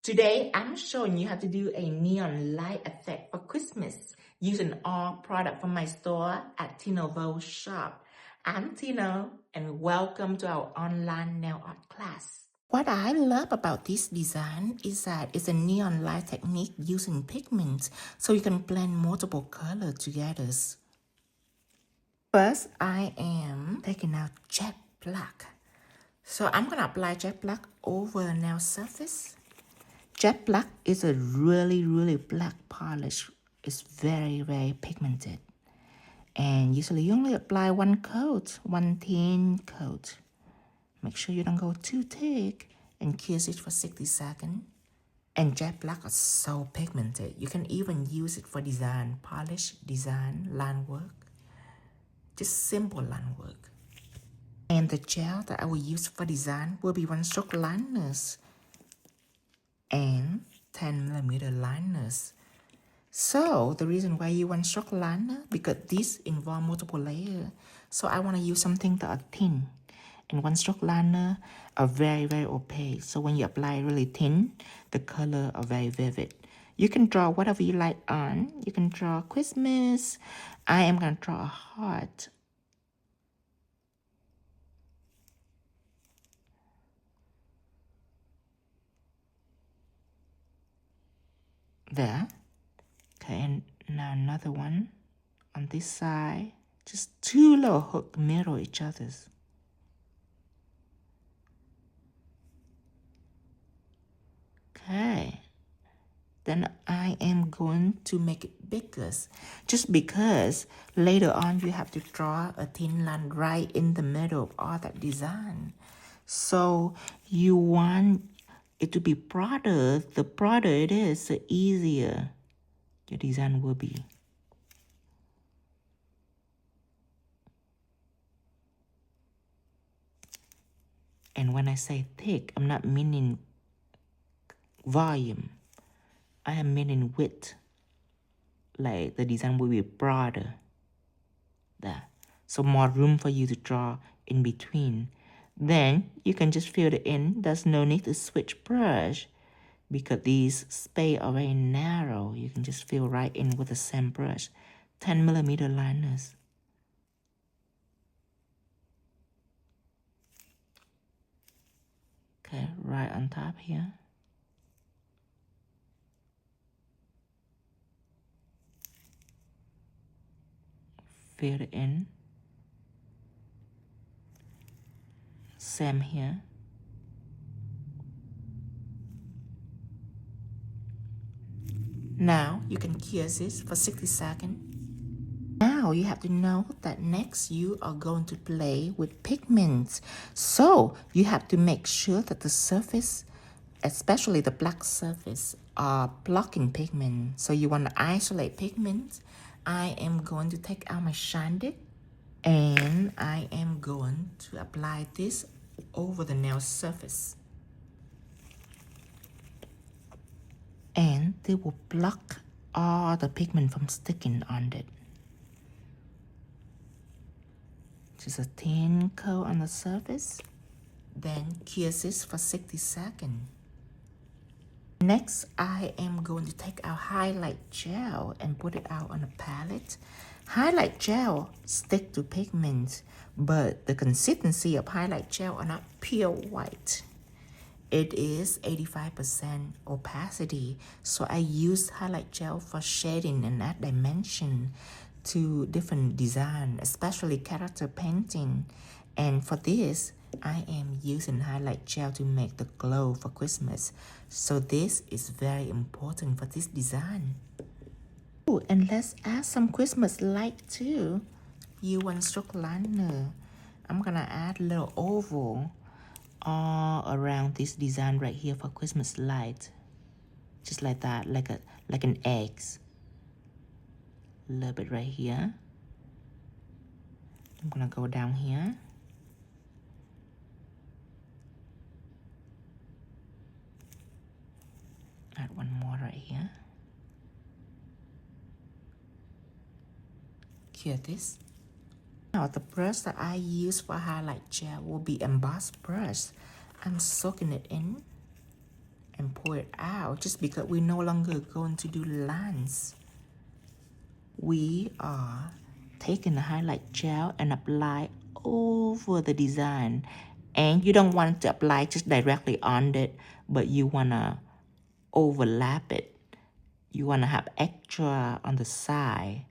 Today, I'm showing you how to do a neon light effect for Christmas using all product from my store at Tinovo shop. I'm Tino, and welcome to our online nail art class. What I love about this design is that it's a neon light technique using pigments, so you can blend multiple colors together. First, I am taking out jet black. So I'm gonna apply jet black over the nail surface. Jet black is a really black polish. It's very pigmented. And usually you only apply one coat, one thin coat. Make sure you don't go too thick and kiss it for 60 seconds. And jet black is so pigmented. You can even use it for design, polish, design, line work. Just simple line work. And the gel that I will use for design will be 1-stroke liners and 10mm liners. So the reason why you want 1-stroke liner, because this involves multiple layers. So I want to use something that are thin. And 1-stroke liner are very opaque. So when you apply really thin, the color are very vivid. You can draw whatever you like on. You can draw Christmas. I am going to draw a heart. There. Okay, and now another one on this side. Just 2 little hooks mirror each other's. Okay. Then I am going to make it bigger. Just because later on you have to draw a thin line right in the middle of all that design. So you want it to be broader. The broader it is, the easier your design will be. And when I say thick, I'm not meaning volume. I am meaning width. Like the design will be broader. There. So more room for you to draw in between. Then you can just fill it in. There's no need to switch brush because these spaces are very narrow. You can just fill right in with the same brush. 10mm liners. Okay, right on top here. Fill it in. Same here. Now you can kiss this for 60 seconds. Now you have to know that next you are going to play with pigments. So you have to make sure that the surface, especially the black surface, are blocking pigment. So you want to isolate pigment. I am going to take out my shine dip and I am going to apply this over the nail surface. And they will block all the pigment from sticking on it. Just a thin coat on the surface, then kiss this for 60 seconds. Next, I am going to take our highlight gel and put it out on a palette. Highlight gel stick to pigments, but the consistency of highlight gel are not pure white. It is 85% opacity, so I use highlight gel for shading and add dimension to different design, especially character painting. And for this, I am using highlight gel to make the glow for Christmas. So this is very important for this design. Ooh, and let's add some Christmas light too. You 1-stroke liner. I'm gonna add a little oval all around this design right here for Christmas light. Just like that, like an egg. A little bit right here. I'm gonna go down here. Add one more right here. Cure this. Now the brush that I use for highlight gel will be embossed brush. I'm soaking it in. and pour it out just because we're no longer going to do lines. We are taking the highlight gel and apply over the design. And you don't want to apply just directly on it, but you want to overlap it. You want to have extra on the side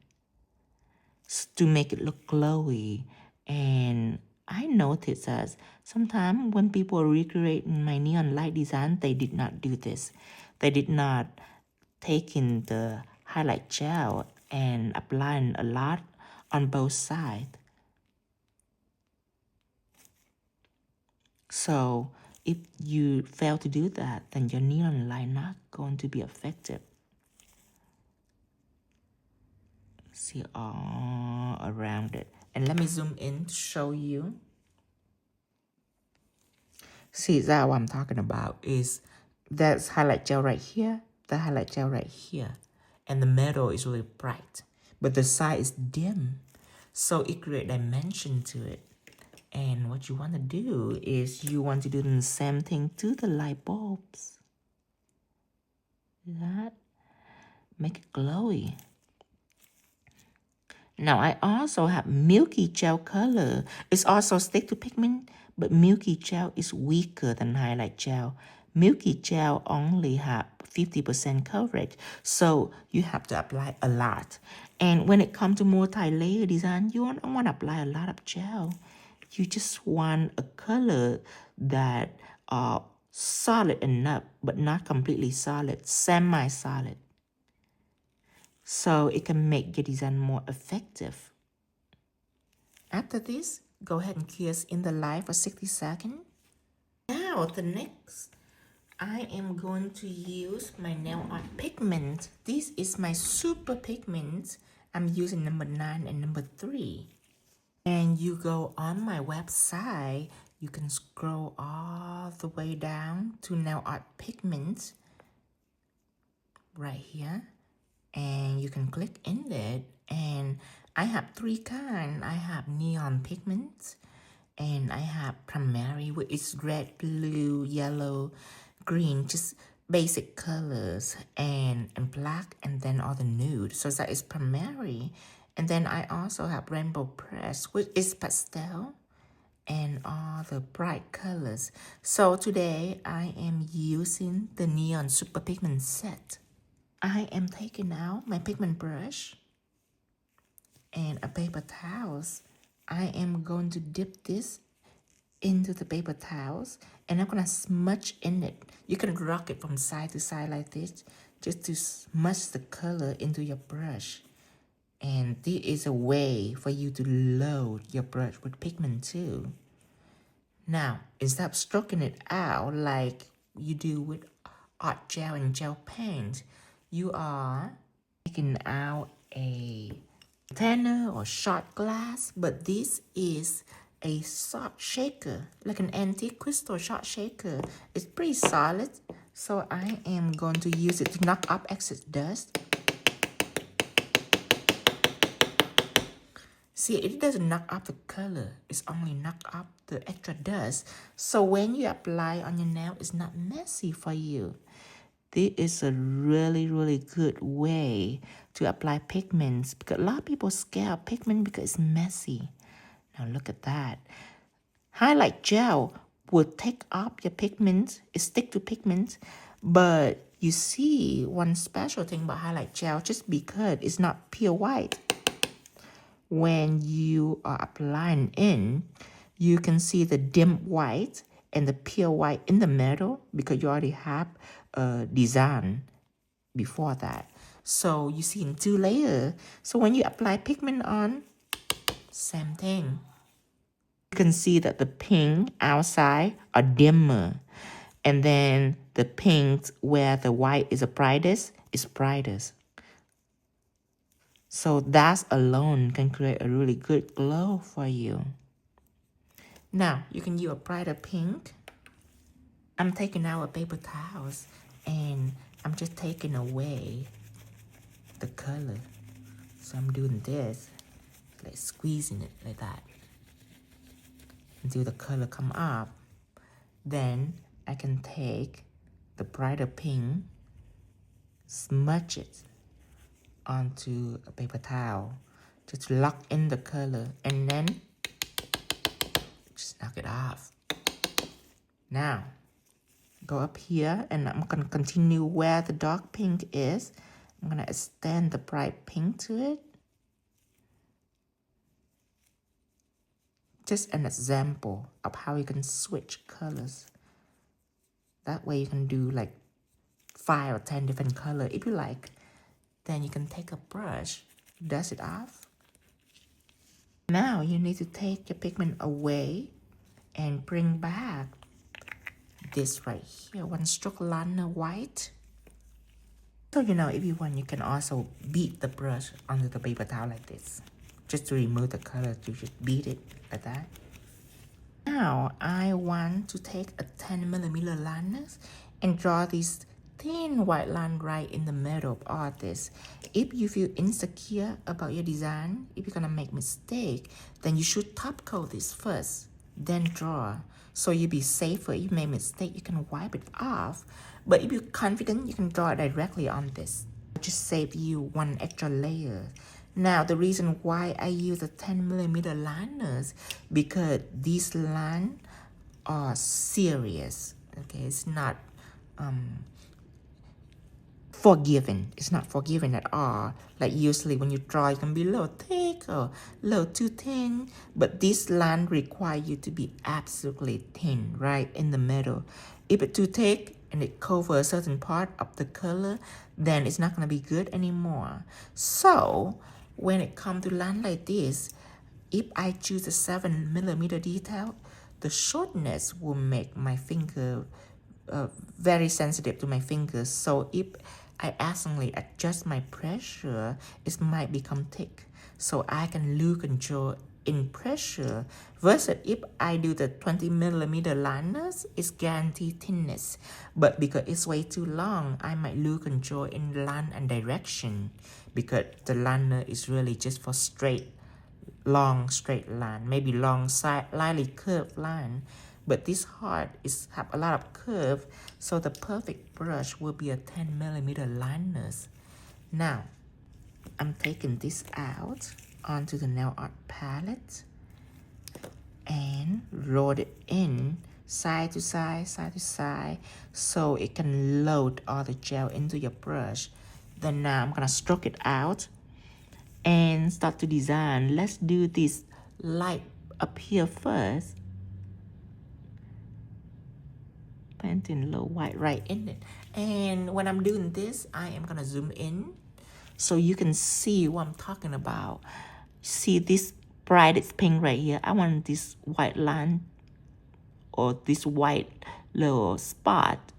to make it look glowy. And I noticed that sometimes when people are recreating my neon light design, they did not do this. They did not take in the highlight gel and applying a lot on both sides. So if you fail to do that, then your neon light not going to be effective. See all around it. And let me zoom in to show you. See, that what I'm talking about is that's highlight gel right here, the highlight gel right here. And the middle is really bright, but the side is dim. So it creates dimension to it. And what you want to do is you want to do the same thing to the light bulbs. That make it glowy. Now I also have milky gel color. It's also stick to pigment, but milky gel is weaker than highlight gel. Milky gel only have 50% coverage, so you have to apply a lot. And when it comes to multi-layer design, you don't want to apply a lot of gel. You just want a color that are solid enough, but not completely solid, semi-solid. So it can make your design more effective. After this, go ahead and cure in the light for 60 seconds. Now the next, I am going to use my nail art pigment. This is my super pigment. I'm using number 9 and number 3. And you go on my website, you can scroll all the way down to nail art pigment right here. And you can click in it. And I have 3 kinds. I have neon pigment. And I have primary, which is red, blue, yellow, green, just basic colors, and black, and then all the nude. So that is primary. And then I also have rainbow press, which is pastel, and all the bright colors. So today I am using the neon super pigment set. I am taking out my pigment brush and a paper towels. I am going to dip this into the paper towels, and I'm gonna smudge in it. You can rock it from side to side like this, just to smudge the color into your brush. And this is a way for you to load your brush with pigment too. Now, instead of stroking it out like you do with art gel and gel paint, you are taking out a container or shot glass, but this is a salt shaker, like an antique crystal shot shaker. It's pretty solid, so I am going to use it to knock up excess dust. See, it doesn't knock up the color, it's only knock up the extra dust. So when you apply on your nail, it's not messy for you. This is a really good way to apply pigments, because a lot of people scare pigment because it's messy. Now look at that. Highlight gel will take up your pigment, it stick to pigment, but you see one special thing about highlight gel, just because it's not pure white. When you are applying in, you can see the dim white and the pure white in the middle, because you already have a design before that. So you see in 2 layers. So when you apply pigment on, same thing. You can see that the pink outside are dimmer. And then the pink where the white is the brightest is brightest. So that alone can create a really good glow for you. Now, you can use a brighter pink. I'm taking out a paper towels and I'm just taking away the color. So I'm doing this, like squeezing it like that, until the color come up. Then I can take the brighter pink, smudge it onto a paper towel just to lock in the color, and then just knock it off. Now, go up here, and I'm going to continue where the dark pink is. I'm going to extend the bright pink to it. Just an example of how you can switch colors. That way you can do like 5 or 10 different colors if you like. Then you can take a brush, dust it off. Now you need to take your pigment away and bring back this right here, one stroke liner white. So if you want, you can also beat the brush onto the paper towel like this. Just to remove the color, you just beat it like that. Now I want to take a 10mm liner and draw this thin white line right in the middle of all this. If you feel insecure about your design, if you're gonna make mistake, then you should top coat this first, then draw. So you'll be safer. If you make mistake, you can wipe it off. But if you're confident, you can draw directly on this. Just save you one extra layer. Now the reason why I use a 10mm liners, because these lines are serious. Okay, it's not forgiving. It's not forgiving at all. Like usually when you draw, it can be a little thick or a little too thin. But this line requires you to be absolutely thin, right in the middle. If it's too thick and it covers a certain part of the color, then it's not going to be good anymore. So when it comes to line like this, if I choose a 7mm detail, the shortness will make my finger very sensitive to my fingers. So if I accidentally adjust my pressure, it might become thick. So I can lose control in pressure. Versus if I do the 20mm liners, it's guaranteed thinness. But because it's way too long, I might lose control in line and direction, because the liner is really just for long straight line, maybe long slightly curved line. But this heart have a lot of curve, so the perfect brush will be a 10mm liners. Now, I'm taking this out onto the nail art palette and roll it in side to side, so it can load all the gel into your brush. Then now I'm gonna stroke it out and start to design. Let's do this light up here first. Painting a little white right in it. And when I'm doing this, I am gonna zoom in so you can see what I'm talking about. See this brightest pink right here? I want this white line or this white little spot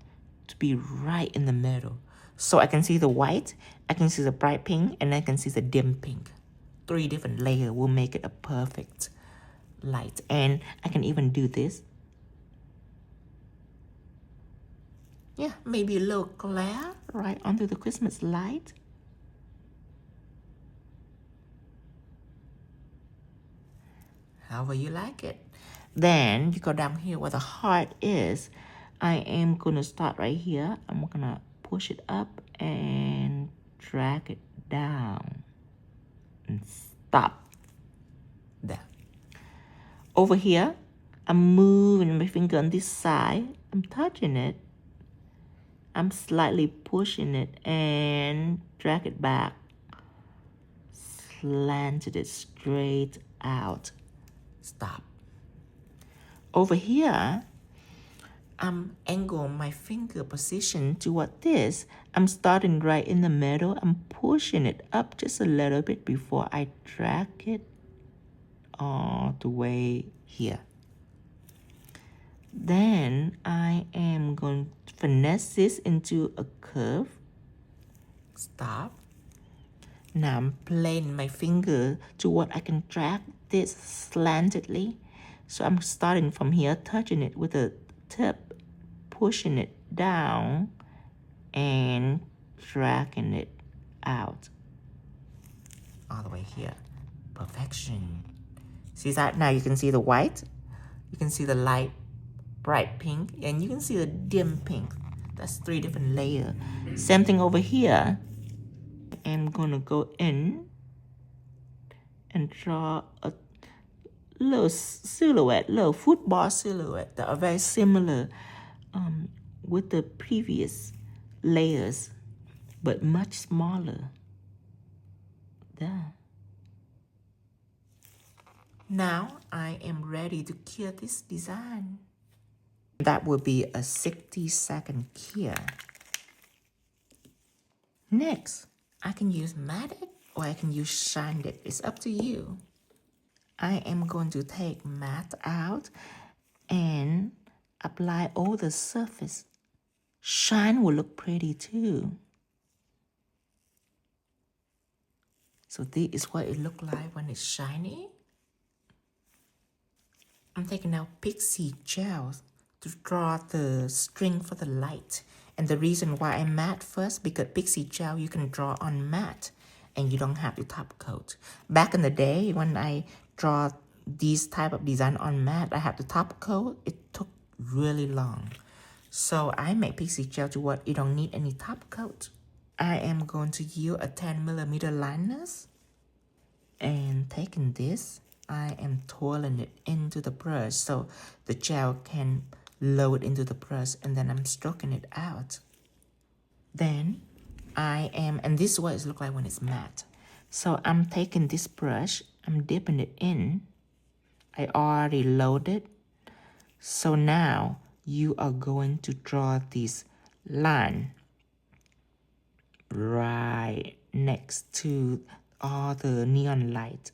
to be right in the middle. So I can see the white, I can see the bright pink, and I can see the dim pink. 3 different layers will make it a perfect light. And I can even do this. Yeah, maybe a little glare right onto the Christmas light. However you like it. Then you go down here where the heart is. I am going to start right here. I'm going to push it up and drag it down. And stop there. Over here, I'm moving my finger on this side. I'm touching it. I'm slightly pushing it and drag it back. Slanted it straight out. Stop. Over here, I'm angling my finger position toward this. I'm starting right in the middle. I'm pushing it up just a little bit before I drag it all the way here. Then I am going to finesse this into a curve. Stop. Now I'm playing my finger to what I can drag this slantedly. So I'm starting from here, touching it with a tip, pushing it down, and dragging it out. All the way here. Perfection. See that? Now you can see the white. You can see the light bright pink, and you can see the dim pink. That's 3 different layers. Same thing over here. I'm gonna go in and draw a little silhouette, little football silhouette that are very similar with the previous layers, but much smaller. There. Now I am ready to cure this design. That will be a 60-second cure. Next, I can use matte it or I can use shine it. It's up to you. I am going to take matte out and apply all the surface. Shine will look pretty too. So this is what it looks like when it's shiny. I'm taking out pixie gels to draw the string for the light. And the reason why I matte first, because pixie gel you can draw on matte and you don't have to top coat. Back in the day when I draw these type of design on matte, I have to top coat. It took really long. So I make pixie gel to what you don't need any top coat. I am going to use a 10mm liners. And taking this, I am twirling it into the brush so the gel can load into the brush, and then I'm stroking it out. Then and this is what it looks like when it's matte. So I'm taking this brush, I'm dipping it in. I already loaded. So now you are going to draw this line right next to all the neon light.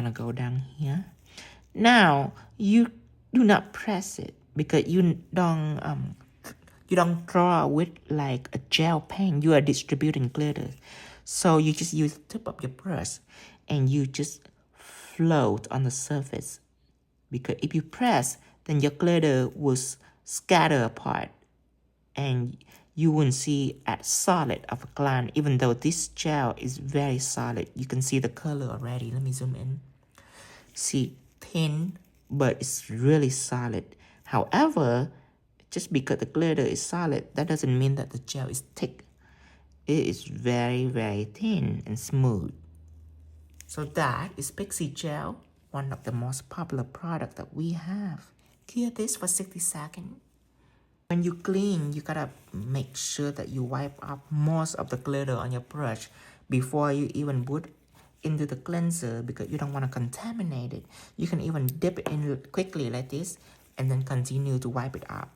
I'm gonna go down here. Now you do not press it because you don't draw with like a gel pen. You are distributing glitter, so you just use the tip of your brush and you just float on the surface. Because if you press, then your glitter will scatter apart, and you wouldn't see as solid of a line. Even though this gel is very solid, you can see the color already. Let me zoom in. See, thin, but it's really solid. However, just because the glitter is solid, that doesn't mean that the gel is thick. It is very, very thin and smooth. So that is Pixie Gel, one of the most popular products that we have. Cure this for 60 seconds. When you clean, you gotta make sure that you wipe up most of the glitter on your brush before you even put into the cleanser, because you don't want to contaminate it. You can even dip it in quickly like this and then continue to wipe it up.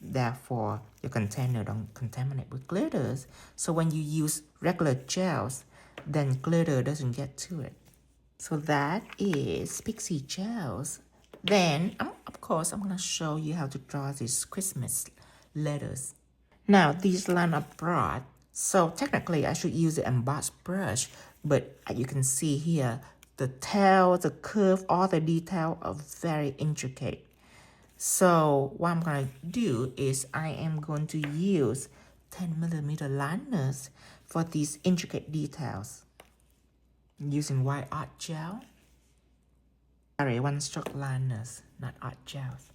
Therefore, your container don't contaminate with glitters. So when you use regular gels, then glitter doesn't get to it. So that is Pixie Gels. Then, of course, I'm going to show you how to draw these Christmas letters. Now, these lines are broad, so technically I should use the embossed brush, but as you can see here, the tail, the curve, all the detail are very intricate. So what I'm going to do is I am going to use 10mm liners for these intricate details. Using white art gel. Sorry, one stroke liners, not art gels.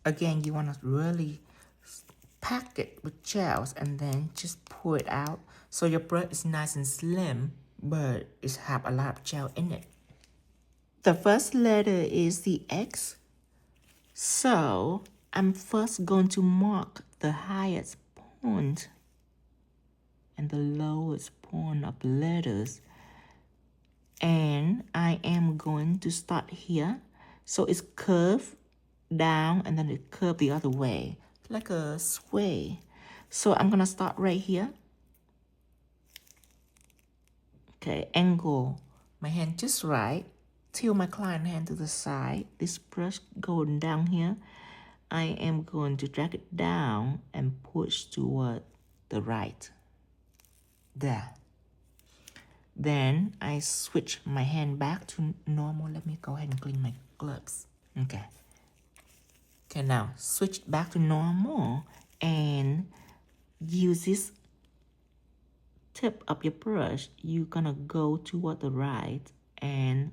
Again, you want to really pack it with gels and then just pour it out so your brush is nice and slim, but it have a lot of gel in it. The first letter is the X. So I'm first going to mark the highest point and the lowest point of the letters. And I am going to start here. So it's curved down and then it curved the other way, like a sway. So I'm going to start right here. Okay, angle my hand just right. Tilt my client hand to the side. This brush going down here. I am going to drag it down and push toward the right. There. Then I switch my hand back to normal. Let me go ahead and clean my gloves. Okay. Okay, now switch back to normal and use this tip of your brush. You're gonna go toward the right and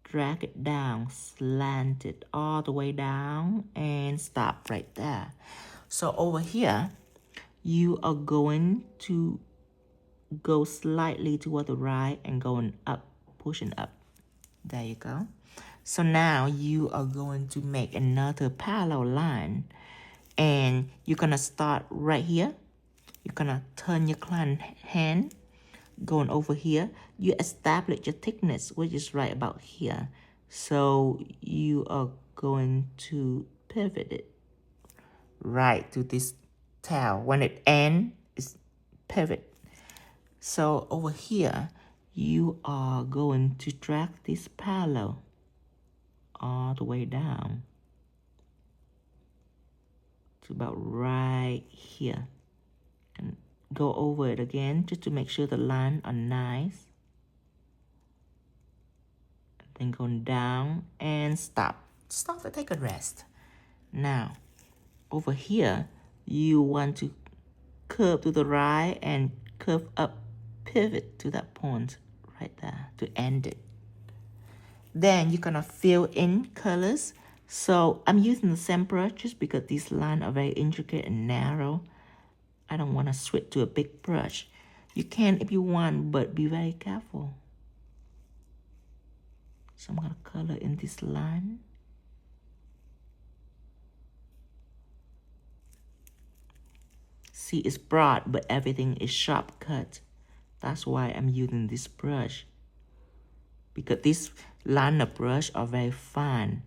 drag it down, slant it all the way down, and stop right there. So over here, you are going to go slightly toward the right and going up, pushing up. There you go. So now you are going to make another parallel line, and you're gonna start right here. You're gonna turn your client hand, going over here. You establish your thickness, which is right about here. So you are going to pivot it right to this tail. When it ends, it's pivot. So over here, you are going to drag this parallel all the way down to about right here. And go over it again just to make sure the lines are nice. Then going down and stop. Stop to take a rest. Now, over here, you want to curve to the right and curve up, pivot to that point right there to end it. Then you're gonna fill in colors. So I'm using the same brush just because these lines are very intricate and narrow. I don't want to switch to a big brush. You can if you want, but be very careful. So I'm gonna color in this line. See, it's broad, but everything is sharp cut. That's why I'm using this brush. Because this liner brush are very fine.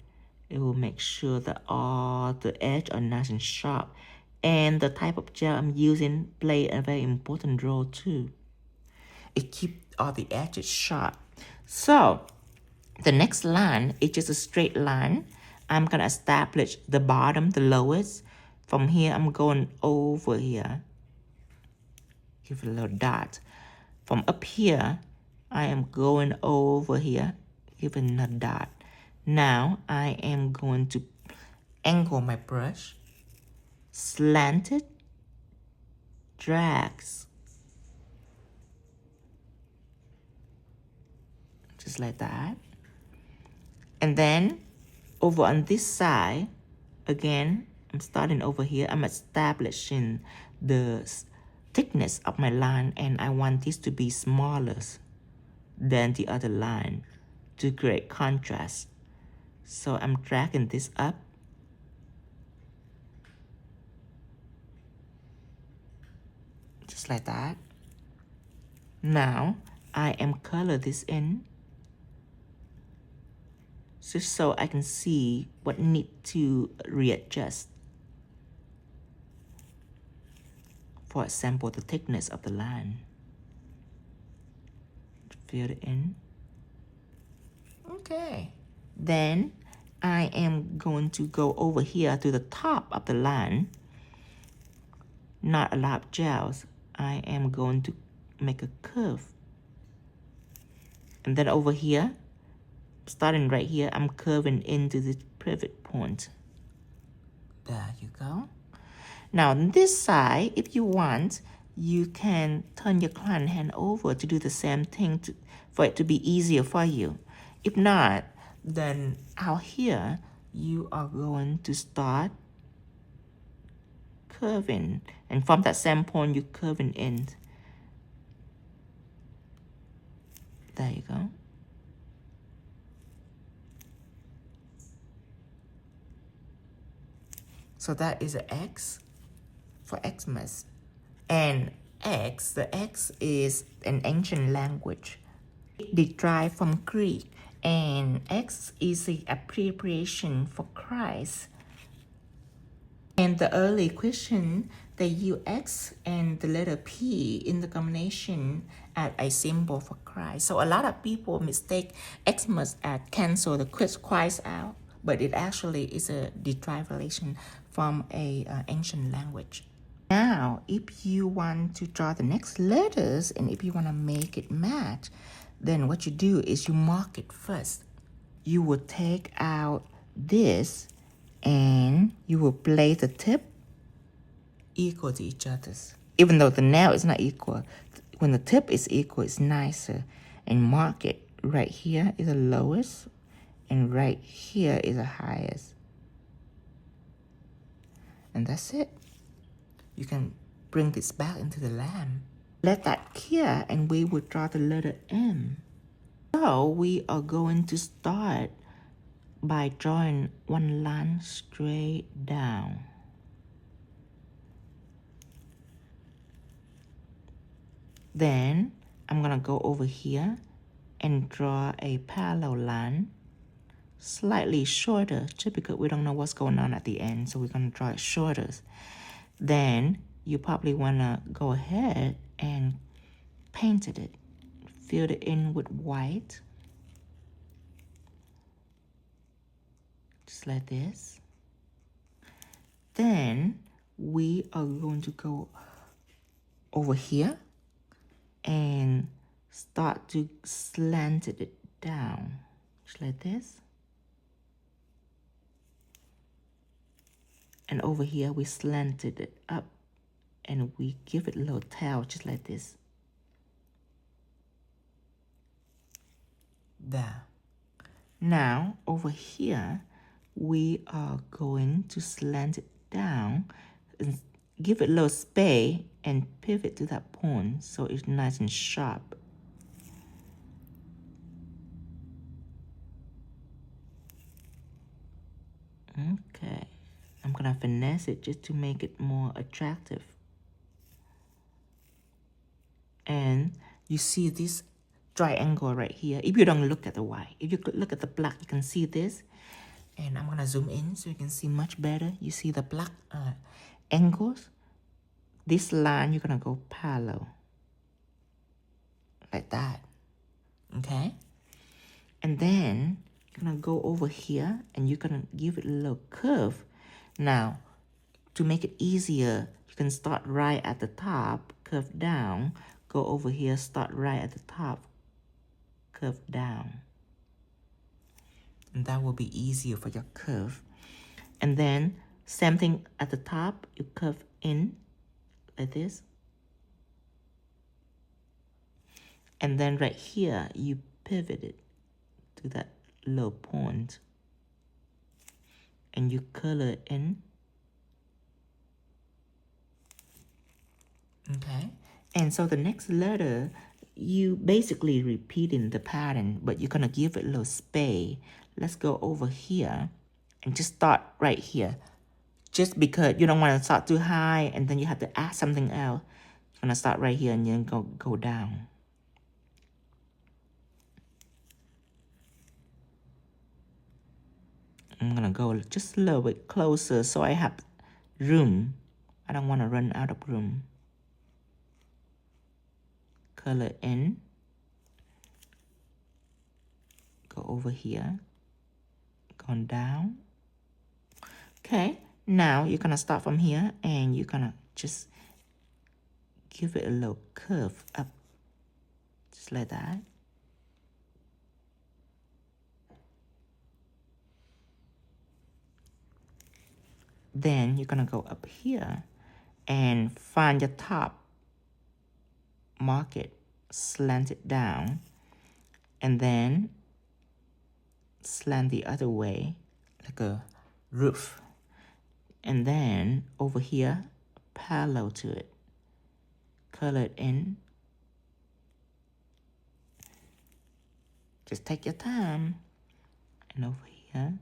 It will make sure that all the edges are nice and sharp. And the type of gel I'm using play a very important role too. It keeps all the edges sharp. So the next line is just a straight line. I'm gonna establish the bottom, the lowest. From here, I'm going over here. Give it a little dot. From up here, I am going over here, giving a dot. Now I am going to angle my brush, slant it, drags, just like that. And then over on this side, again, I'm starting over here. I'm establishing the thickness of my line, and I want this to be smaller than the other line to create contrast. So I'm dragging this up. Just like that. Now I am color this in just so I can see what need to readjust. For example, the thickness of the line. Fill it in. Okay. Then I am going to go over here to the top of the line. Not a lot of gels. I am going to make a curve. And then over here, starting right here, I'm curving into the pivot point. There you go. Now on this side, if you want, you can turn your client hand over to do the same thing for it to be easier for you. If not, then out here, you are going to start curving. And from that same point, you're curving in. There you go. So that is an X for Xmas. And X, the X is an ancient language. It derived from Greek. And X is the abbreviation for Christ. And the early Christian, they use X and the letter P in the combination as a symbol for Christ. So a lot of people mistake Xmas as cancel the Christ out, but it actually is a derivation from a ancient language. Now, if you want to draw the next letters and if you want to make it match, then what you do is you mark it first. You will take out this and you will place the tip equal to each other's. Even though the nail is not equal, when the tip is equal, it's nicer. And mark it right here is the lowest. and right here is the highest. And that's it. You can bring this back into the lamp. Let that cure, and we will draw the letter M. So we are going to start by drawing one line straight down. Then I'm gonna go over here and draw a parallel line, slightly shorter, just because we don't know what's going on at the end, so we're gonna draw it shorter. Then you probably wanna go ahead and paint it, fill it in with white, just like this. Then we are going to go over here and start to slant it down, just like this. And over here we slanted it up and we give it a little tail, just like this. There. Now over here we are going to slant it down and give it a little space and pivot to that point so it's nice and sharp. Okay, I'm gonna finesse it just to make it more attractive. And you see this triangle right here. If you don't look at the white, if you look at the black, you can see this. And I'm gonna zoom in so you can see much better. You see the black angles? This line, you're gonna go parallel, like that, okay? And then you're gonna go over here and you're gonna give it a little curve. Now, to make it easier, you can start right at the top, curve down, go over here, start right at the top, curve down. And that will be easier for your curve. And then, same thing at the top, you curve in, like this. And then right here, you pivot it to that low point. And you color it in. Okay. And so the next letter, you basically repeating the pattern, but you're gonna give it a little space. Let's go over here and just start right here. Just because you don't want to start too high and then you have to add something else. You're gonna start right here and then go down. I'm gonna go just a little bit closer so I have room. I don't want to run out of room. Color in. Go over here. Going down. Okay, now you're gonna start from here and you're gonna just give it a little curve up. Just like that. Then you're gonna go up here and find your top, mark it, slant it down, and then slant the other way like a roof. And then over here, parallel to it, color it in. Just take your time. And over here,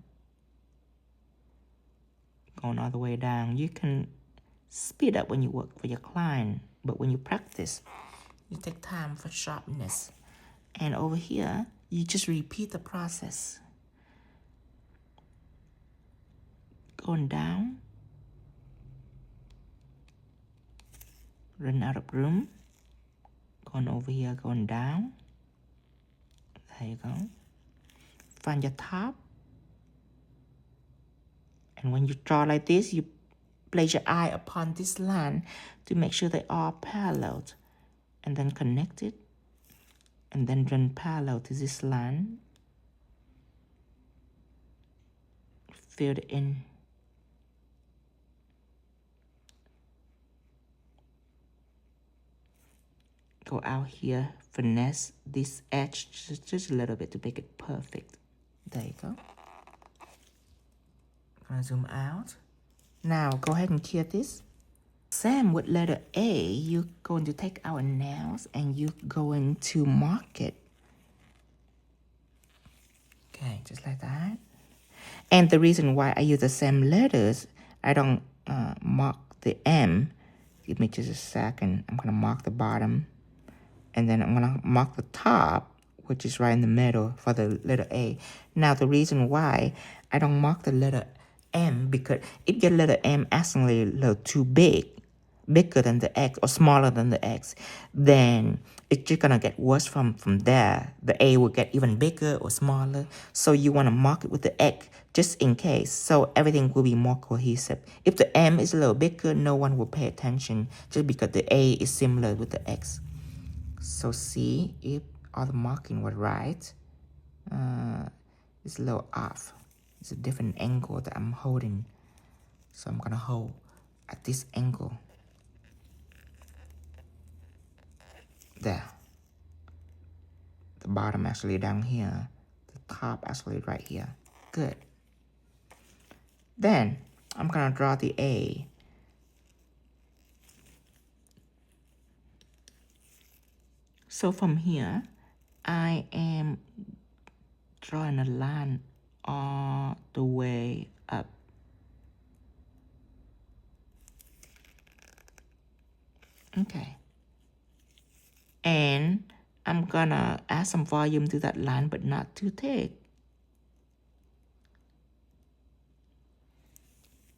going all the way down. You can speed up when you work for your client, but when you practice, you take time for sharpness. And over here, you just repeat the process. Going down. Run out of room. Going over here, going down. There you go. Find your top. And when you draw like this, you place your eye upon this line to make sure they are parallel. And then connect it. And then run parallel to this line. Fill it in. Go out here, finesse this edge just a little bit to make it perfect. There you go. I'm gonna zoom out. Now go ahead and clear this. Same with letter A, you're going to take our nails and you're going to mark it. Okay, just like that. And the reason why I use the same letters, I don't mark the M. Give me just a second. I'm gonna mark the bottom. And then I'm gonna mark the top, which is right in the middle for the letter A. Now the reason why I don't mark the letter M, because if your letter M accidentally a little too big, bigger than the X or smaller than the X, then it's just gonna get worse from there. The A will get even bigger or smaller. So you wanna mark it with the X just in case. So everything will be more cohesive. If the M is a little bigger, no one will pay attention just because the A is similar with the X. So see if all the marking was right. It's a little off. It's a different angle that I'm holding. So I'm gonna hold at this angle. There. The bottom actually down here. The top actually right here. Good. Then I'm gonna draw the A. So from here, I am drawing a line all the way up. Okay. And I'm gonna add some volume to that line, but not too thick.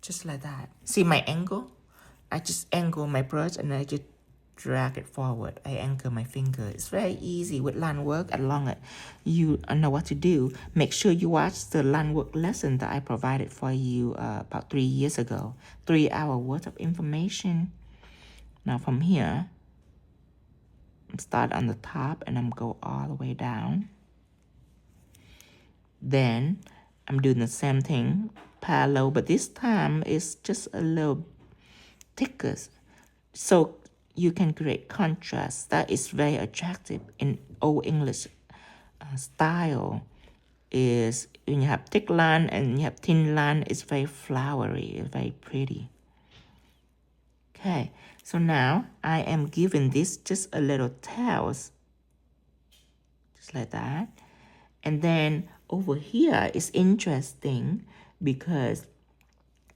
Just like that. See my angle? I just angle my brush and I just drag it forward. I anchor my finger. It's very easy with line work as long as you know what to do. Make sure you watch the line work lesson that I provided for you about 3 years ago. 3 hours worth of information. Now from here, I'm start on the top and I'm go all the way down. Then I'm doing the same thing, parallel, but this time it's just a little thicker. So you can create contrast. That is very attractive in Old English style. Is when you have thick line and you have thin line, it's very flowery, it's very pretty. Okay, so now I am giving this just a little tails, just like that. And then over here is interesting because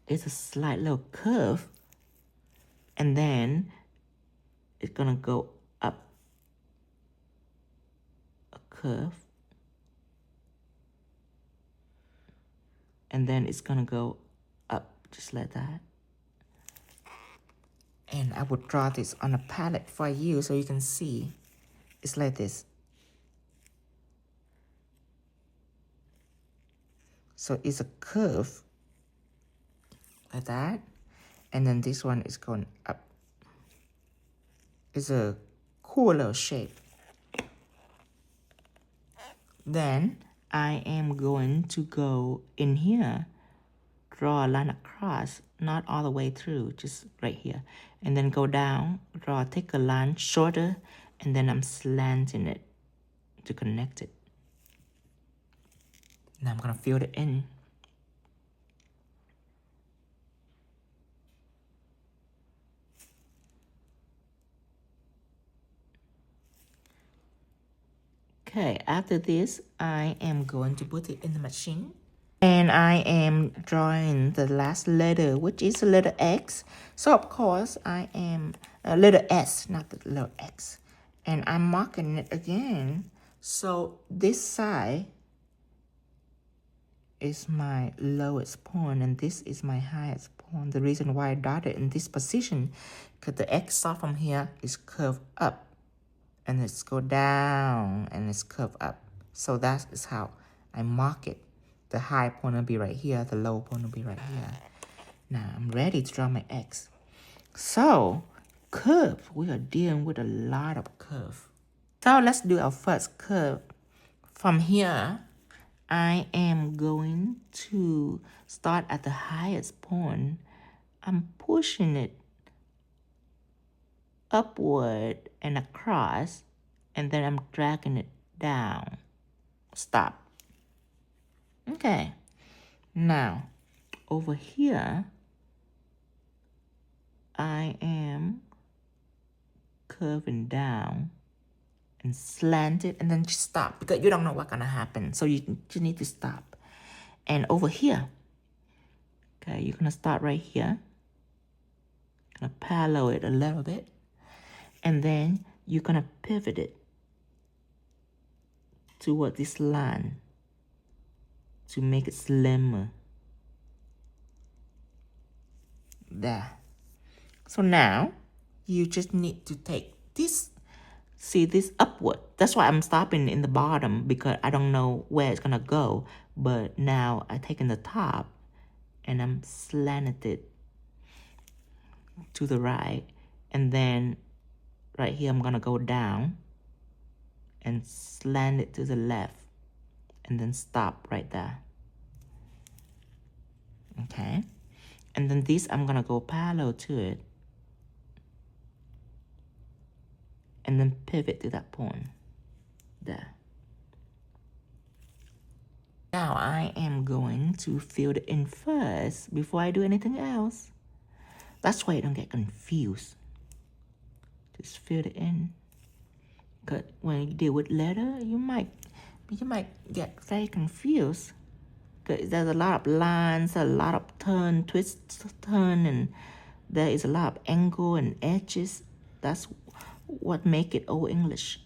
it's a slight little curve, and then it's gonna go up a curve, and then it's gonna go up just like that. And I would draw this on a palette for you so you can see. It's like this. So it's a curve like that. And then this one is going up. It's a cool little shape. Then I am going to go in here, draw a line across, not all the way through, just right here. And then go down, draw a thicker line, shorter, and then I'm slanting it to connect it. Now I'm gonna fill it in. Okay, after this, I am going to put it in the machine. And I am drawing the last letter, which is the letter X. So of course, I am letter S, not the letter X. And I'm marking it again. So this side is my lowest point, and this is my highest point. The reason why I dotted in this position, because the X start from here is curved up, and it's go down, and it's curved up. So that is how I mark it. The high point will be right here, the low point will be right here. Now I'm ready to draw my X. So, curve, we are dealing with a lot of curve. So let's do our first curve. From here, I am going to start at the highest point. I'm pushing it upward and across, and then I'm dragging it down. Stop. Okay. Now, over here, I am curving down and slant it and then just stop because you don't know what's gonna happen. So you need to stop. And over here, okay, you're gonna start right here. Gonna parallel it a little bit. And then you're gonna pivot it toward this line to make it slimmer. There. So now you just need to take this, see this upward. That's why I'm stopping in the bottom because I don't know where it's gonna go. But now I taken the top and I'm slanted it to the right. And then right here I'm gonna go down and slant it to the left and then stop right there. Okay. And then this I'm gonna go parallel to it and then pivot to that point there. Now I am going to fill it in first before I do anything else. That's why you don't get confused. Just fill it in. Because when you deal with letter, you might get very confused. Because there's a lot of lines, a lot of turn, twist, turn, and there is a lot of angle and edges. That's what make it Old English.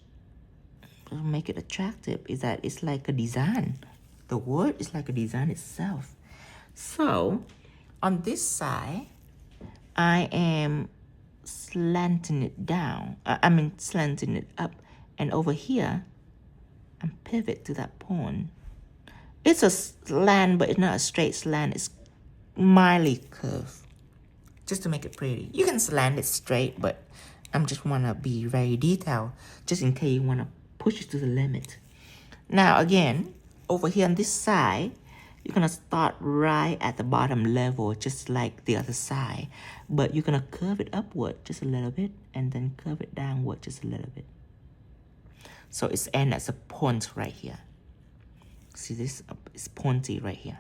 What make it attractive is that it's like a design. The word is like a design itself. So, on this side, I am slanting it down. Slanting it up. And over here, I'm pivot to that point. It's a slant, but it's not a straight slant. It's mildly curved. Just to make it pretty. You can slant it straight, but I just want to be very detailed. Just in case you want to push it to the limit. Now, again, over here on this side, you're going to start right at the bottom level, just like the other side. But you're going to curve it upward just a little bit, and then curve it downward just a little bit. So it's end as a point right here. See, this is pointy right here.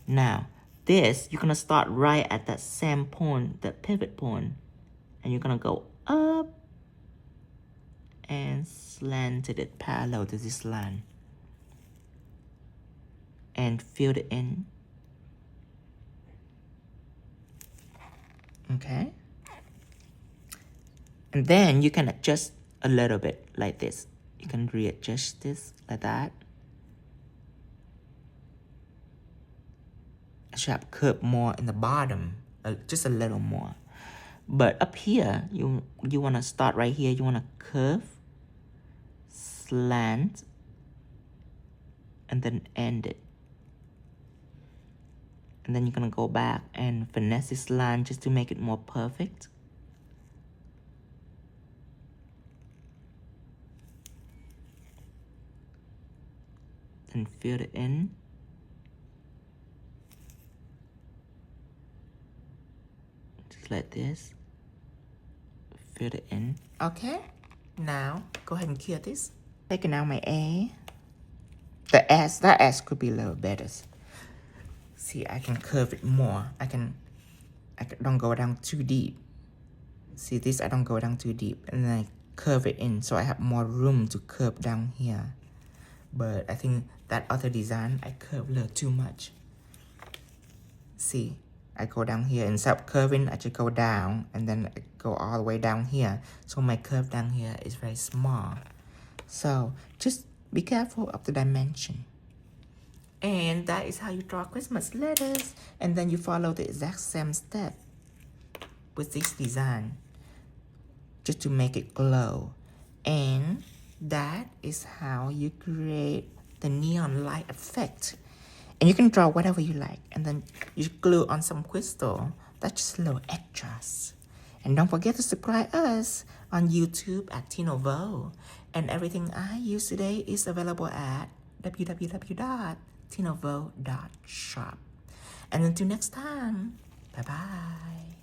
Now, this, you're going to start right at that same point, that pivot point. And you're going to go up and slanted it parallel to this line. And fill it in. Okay. And then you can adjust a little bit like this. You can readjust this like that. I should have curved more in the bottom, just a little more. But up here, you want to start right here. You want to curve, slant, and then end it. And then you're going to go back and finesse this line just to make it more perfect. And fill it in. Just like this. Fill it in. Okay. Now, go ahead and kill this. Taking out my A. That S could be a little better. See, I can curve it more. I don't go down too deep. See this, I don't go down too deep. And then I curve it in so I have more room to curve down here. But I think that other design, I curve a little too much. See, I go down here. Instead of curving, I just go down. And then I go all the way down here. So my curve down here is very small. So just be careful of the dimension. And that is how you draw Christmas letters. And then you follow the exact same step with this design. Just to make it glow. And that is how you create the neon light effect. And you can draw whatever you like. And then you glue on some crystal. That's just little extras. And don't forget to subscribe us on YouTube at 𝐸𝐸. And everything I use today is available at www.𝐸𝐸.shop. And until next time, bye-bye.